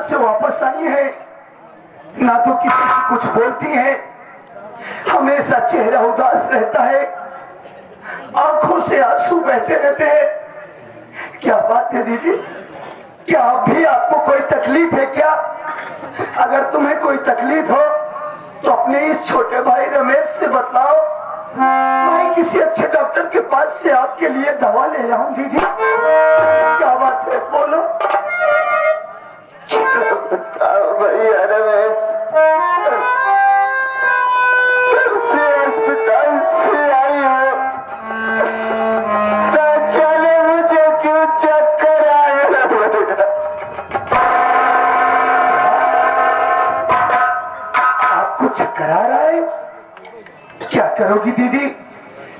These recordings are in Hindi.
से वापस आई है, ना तो किसी से कुछ बोलती है, हमेशा चेहरा उदास रहता है, आंखों से आंसू बहते रहते हैं। क्या बात है दीदी, क्या अब भी आपको कोई तकलीफ है क्या? अगर तुम्हें कोई तकलीफ हो तो अपने इस छोटे भाई रमेश से बताओ, मैं किसी अच्छे डॉक्टर के पास से आपके लिए दवा ले लाऊं। दीदी क्या बात है, बोलो। भैया रमेश से अस्पताल से आई हो, चले मुझे क्यों चक्कर आए? आपको चक्कर आ रहा है? क्या करोगी दीदी?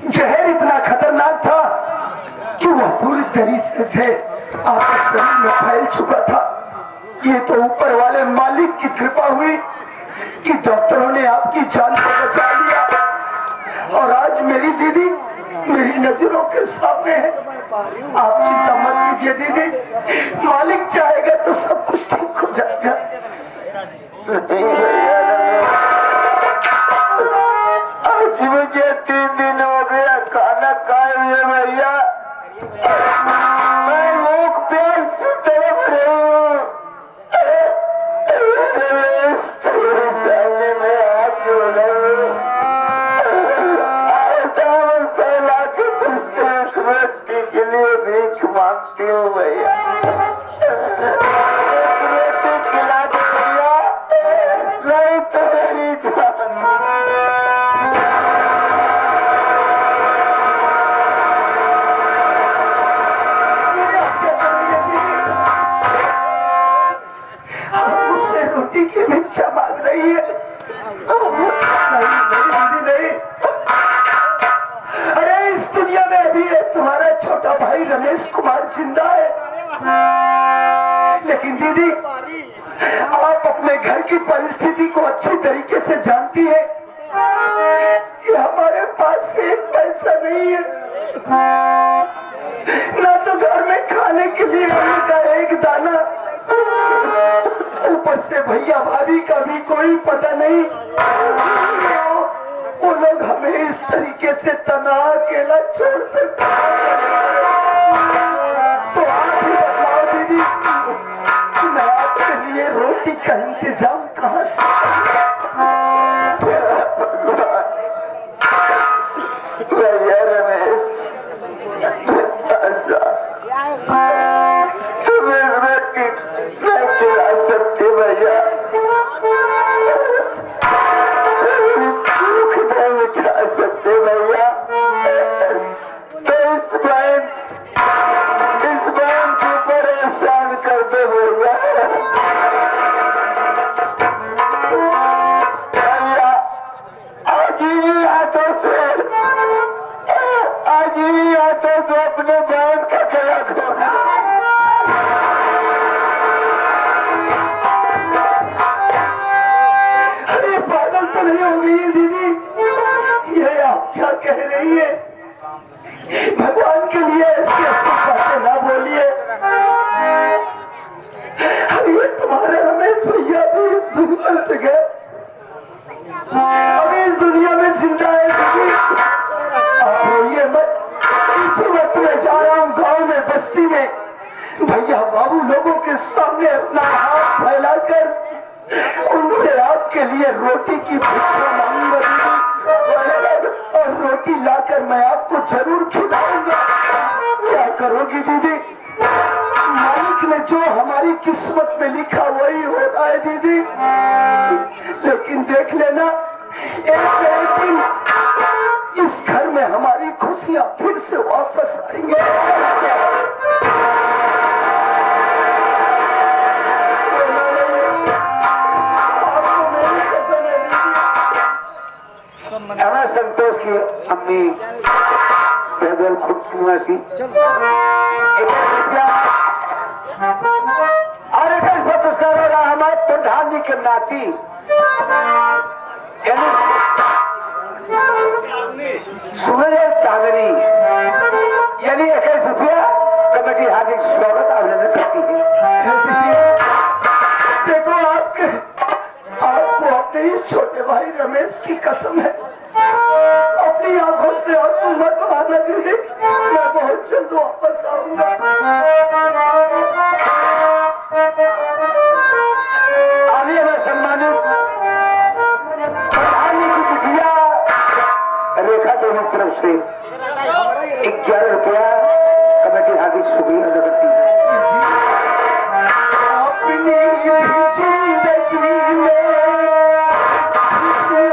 जहर इतना खतरनाक था कि वह पूरी तरीके से आपके शरीर में फैल चुका था। ये तो ऊपर वाले मालिक की कृपा हुई कि डॉक्टरों ने आपकी जान को बचा लिया, और आज मेरी दीदी मेरी नजरों के सामने है। आप चिंता मत कीजिए दीदी, मालिक चाहेगा तो सब कुछ ठीक हो जाएगा। आज मुझे 3 दिन हो गया खाना खाए हुए भैया, मैं भूख प्यास से तड़प रही हूँ। तेरे सामने मैं हाथ जोड़ रही हूँ, दामन फैला के तुझसे एक रोटी के लिए भीख मांगती हूँ भैया। एक रोटी खिला दो भैया, नहीं तो मेरी जान। रोटी की भिक्षा मांग रही है? नहीं दीदी नहीं। अरे इस दुनिया में अभी तुम्हारा छोटा भाई रमेश कुमार जिंदा है, लेकिन दीदी आप अपने घर की परिस्थिति को अच्छी तरीके से जानती है कि हमारे पास एक पैसा नहीं है, ना तो घर में खाने के लिए का एक दाना, ऊपर से भैया भाभी का भी कोई पता नहीं। वो लोग हमें इस तरीके से तना अकेला छोड़ते, तो आप ही बताओ दीदी, मैं आपके लिए रोटी का इंतजाम कहाँ से? भैया रमेश तुम्हें रोटी नहीं खिला सकते भैया, भूख नहीं मिटा सकते भैया, तो इस बहन के ऊपर एहसान कर दो भैया। भैया आज ही हाथों से अपने बहन का गला खोना। अरे पागल तो नहीं हो गई है दीदी? ये आप क्या कह रही है? भगवान के लिए ऐसी ऐसी बातें ना बोलिए। अरे तुम्हारे रमेश भैया भी इस दुनिया से गए, अभी इस दुनिया में जिंदा है दीदी। आप रोइए मत, इसी वक्त मैं जा रहा हूँ गाँव में, बस्ती में भैया बाबू लोगों के सामने अपना हाथ फैलाकर उनसे आपके लिए रोटी की भिक्षा मांगूंगा और रोटी लाकर मैं आपको जरूर खिलाऊंगा। क्या करोगी दीदी? मालिक ने जो हमारी किस्मत में लिखा वही हो रहा है दीदी, लेकिन देख लेना एक दिन इस घर में हमारी खुशियां फिर से वापस आएंगे। हमें संतोष की अम्मी पैदल खुशी और एक हमारे प्रधान जी के नाती सूरज चांदनी यानी 21 रुपया कमेटी हार्दिक स्वागत अभिनंदन करती है। जल्द वापस आऊंगा। आलिए मैं सम्मानित प्रधानी की बिटिया रेखा देवी की तरफ से 11 रुपया कमेटी हार्दिक शुभेच्छा करती है। अपनी जिंदगी में खुशियों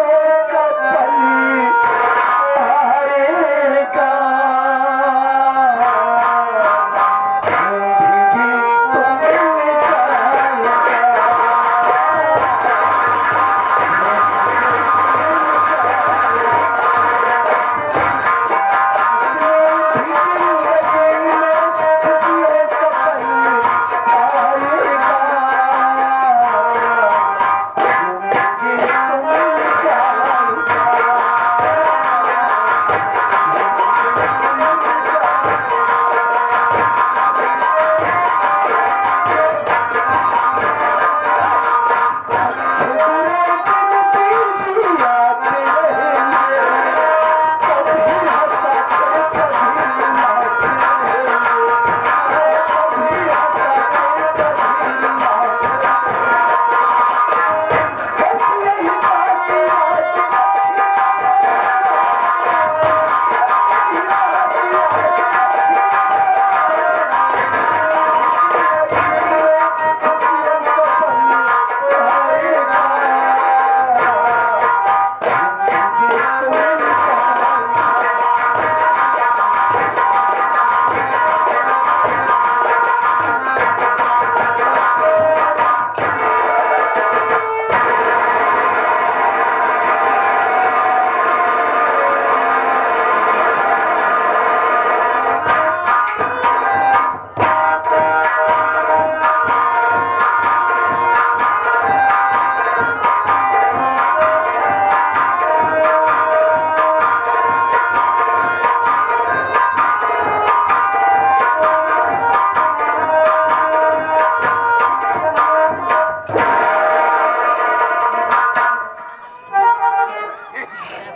का पल आएगा,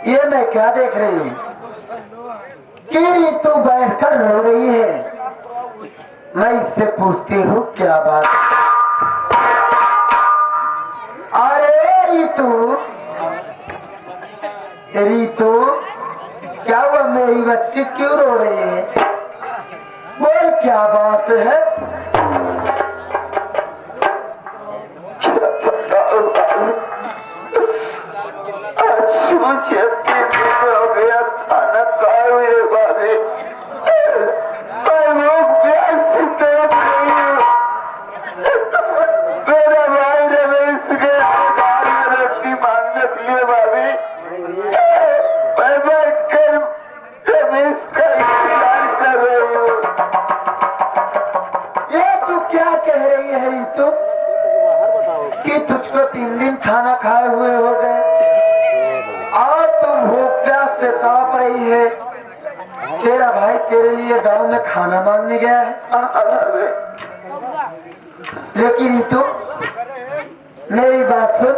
ये मैं क्या देख रही हूँ कि रीतू बैठकर रो रही है। मैं इससे पूछती हूँ क्या बात। अरे रीतू, रीतू क्या हुआ, मेरी बच्ची क्यों रो रही है? बोल क्या बात है? मुझे 3 दिन हो गया खाना खाए हुए भाभी, मैं वो प्यास से तड़प रही हूँ। मेरा भाई रमेश के रोटी मांगने के लिए भाभी, मैं बैठकर रमेश का इंतजार कर रही हूँ। ये तू क्या कह रही है रीतू कि तुझको 3 दिन खाना खाए हुए हो गए और तुम भूख प्यास से तड़प रही है? तेरा भाई तेरे लिए गांव में खाना मांगने गया है। लेकिन रीतू मेरी बात सुन,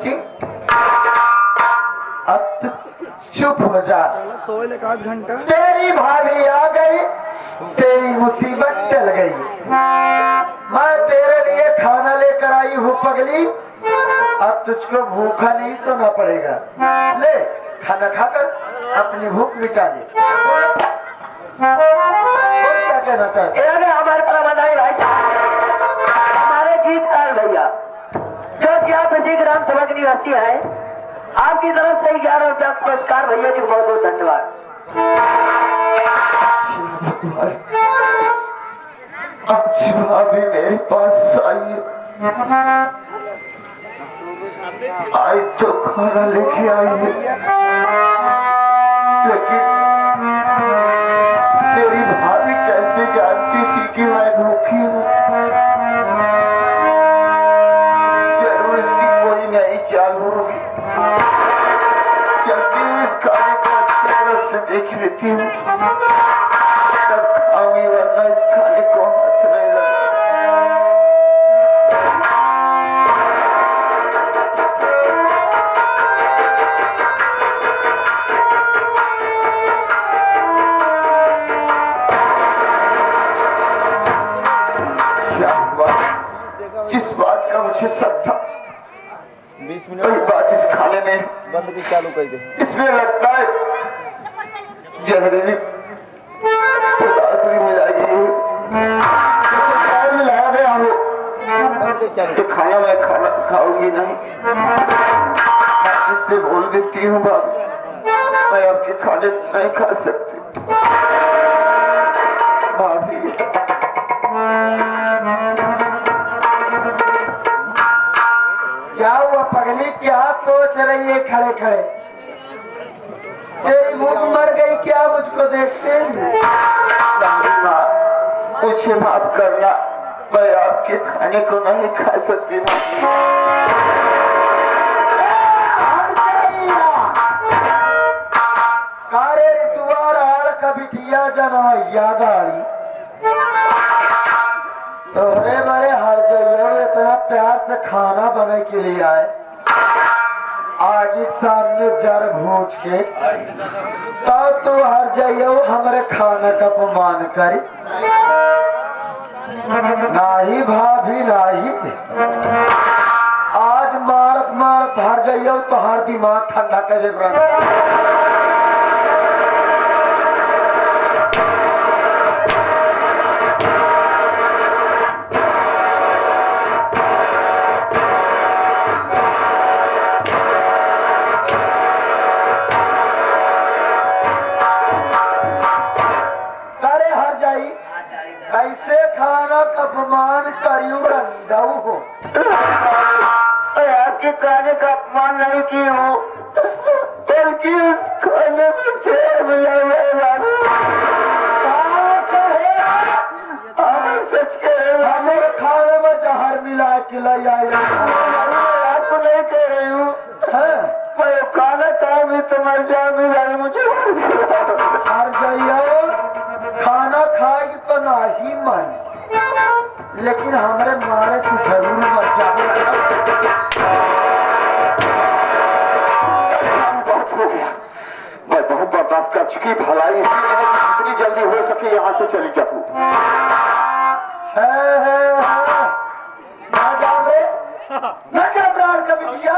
बच्ची, अब तू चुप हो जा। सोए एक आध घंटा। तेरी भाभी आ गई, तेरी मुसीबत टल गई। मैं तेरे लिए खाना लेकर आई हूँ पगली, अब तुझको भूखा नहीं सोना पड़ेगा। ले खाना खाकर अपनी भूख मिटा ले। बोल क्या कहना चाहते? हमारे पर बधाई भाई साहब, हमारे गीतकार भैया जो कि आप इसी ग्राम सभा के निवासी है, आपकी तरफ से 11 रुपया पुरस्कार भैया जी को बहुत बहुत धन्यवाद। आज भाभी मेरे पास आई, आज तो खाना लेके आई है, लेकिन तेरी भाभी कैसे जानती थी कि मैं भूखी हूँ? जरूर इसकी कोई नई चाल होगी। चलती हूँ, इस खाने को अच्छी तरह से देख लेती हूँ, तब खाऊंगी, वरना इस खाने को हाथ नहीं लगा। जिस बात का मुझे शक था, 20 वही मिनट बात इस खाने में बंद की चालू कर दे। इसमें लगता है जहरीली पोटासियम मिलाई गई है, जिसमें जहर मिलाया गया हो। बंद की चालू। तो खाना मैं खाना खाऊंगी नहीं। मैं इससे बोल देती हूँ भाभी, मैं आपके खाने नहीं खा सकती। भाभी क्या हुआ पगली, क्या सोच रही है खड़े खड़े? तेरी मुंह मर गई क्या मुझको देखते? मुझे माफ करना, मैं आपके खाने को नहीं खा सकती। कारे द्वार आड़ का बिटिया जनवैया गाड़ी तोहरे बड़े हर जगह इतना प्यार से खाना बने के लिए आए, आगे सामने जर भूज के तब तो हर जगह हमारे खाना का अपमान करी। नाही भाभी नाही, आज मारत मारत हर जगह तो हर दिमाग ठंडा कर जरूरत। कैसे खाना का अपमान करियो रंडाऊ हो? आपके खाने का अपमान नहीं की हो, बल्कि उस खाने में जहर मिला हुआ है। हम सच कह रहे, हमें खाने में जहर मिला के लाई आए। आपको नहीं कह रही हूँ, मैं खाना था भी तुम्हारे जहर मिला मुझे हर जाइए। खाना खाएगी तो ना ही मन, लेकिन हमारे मारे तो जरूर मर जाए। बहुत हो गया, मैं बहुत बर्दाश्त कर चुकी। भलाई जितनी जल्दी हो सके यहाँ से चली जा तू। ना जाओ रे, ना क्या प्राण का बिटिया,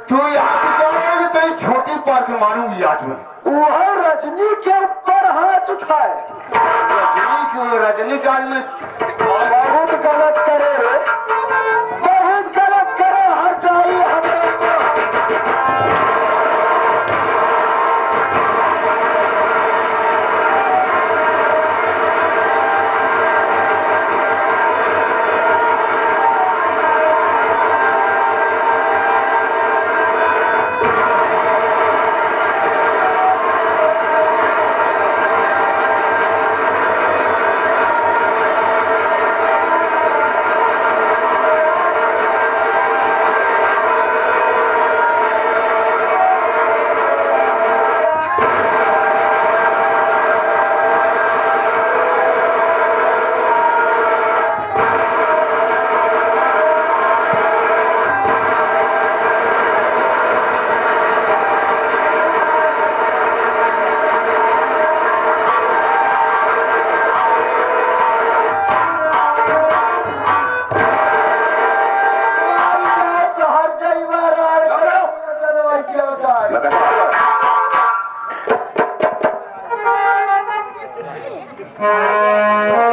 तू यहाँ से जाओगे तेरी छोटी पार्क मारूंगी आज मैं। वह रजनी के ऊपर हाथ उठाए, रजनी क्यों? रजनी काल में बहुत गलत करे, बहुत गलत करे। हटाई हमें है